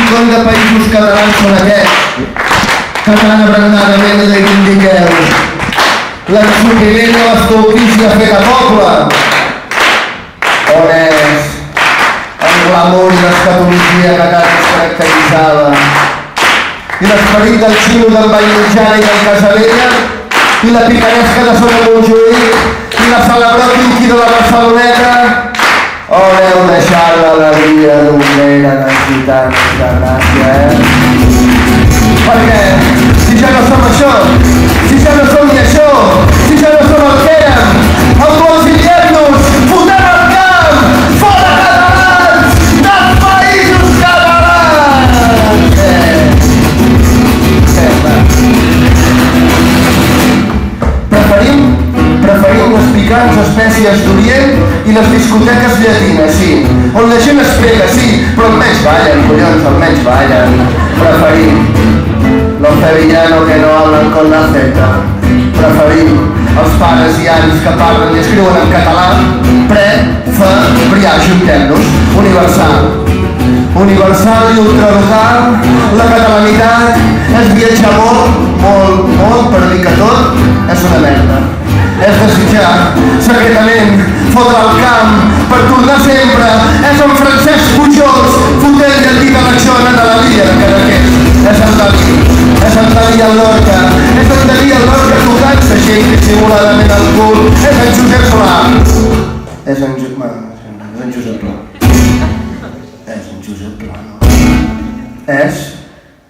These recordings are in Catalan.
coll de països catalans són aquests que tan abrandadament reivindiqueu. L'ensopiment de l'escoltícia feta poble. On és el glamour i l'escatologia que tant es caracteritzava? I l'esperit del xino del Vallmitjana i del Casabella? I la picaresca de Sota Montjuïc? I la celebró Quinqui de la Barceloneta? On heu deixat l'alegria d'Obrera dels gitanos de Gràcia, Perquè si ja no som això, si ja no som ni això, si ja no som el que érem, autoexiliem-nos, fotem el camp, fora catalans, dels països catalans! Preferim les picants espècies d'Orient i les discoteques llatines, sí, on la gent es pega, sí, però almenys ballen, collons, almenys ballen. Preferim los sevillanos que no hablan con la Z. Preferim els pares i avis que parlen i escriuen en català. Ajuntem-nos. Universal i ultralocal, la catalanitat és viatjar molt, per dir que tot és una merda. És desitjar secretament fotre al camp per tornar sempre. És en Francesc Pujols fotent llatí de l'acció de la vida de Cadaqués. És en Dalí el Lorca. És en Dalí el Lorca tocant-se gent dissimuladament al cul. És en Josep Pla. És en Josep Pla. És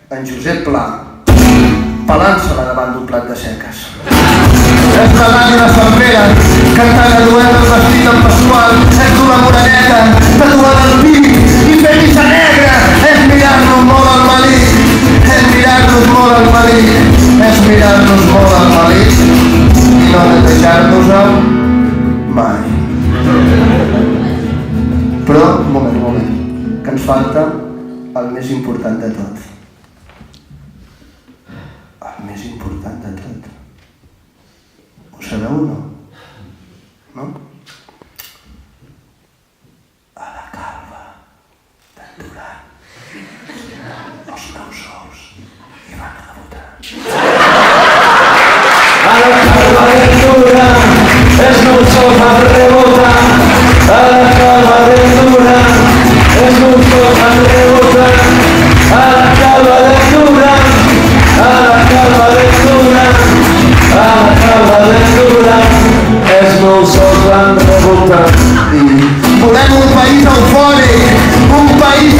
en Josep Pla, pelant-se-la davant d'un plat de seques. És la Dani de Sant Pere, cantant a duet el vestit en Pasqual. És d'una moreneta, tatuada al pit i fent missa negra. És mirar-nos molt al malic, és mirar-nos molt al malic, és mirar-nos molt al malic i no netejar-nos-el mai. Però, un moment, que ens falta el més important de tot. El més important de tot. Ho sabeu o no? No? A la calva d'en Duran. Els meus ous hi van rebotar. A la calva d'en Duran, els meus ous van rebotar. A la calva d'en Duran, els meus ous van rebotar. A la calva d'en Duran, a la calva d'en Duran, a la calva d'en Duran, els meus ous van rebotar. Volem un país eufòric, un país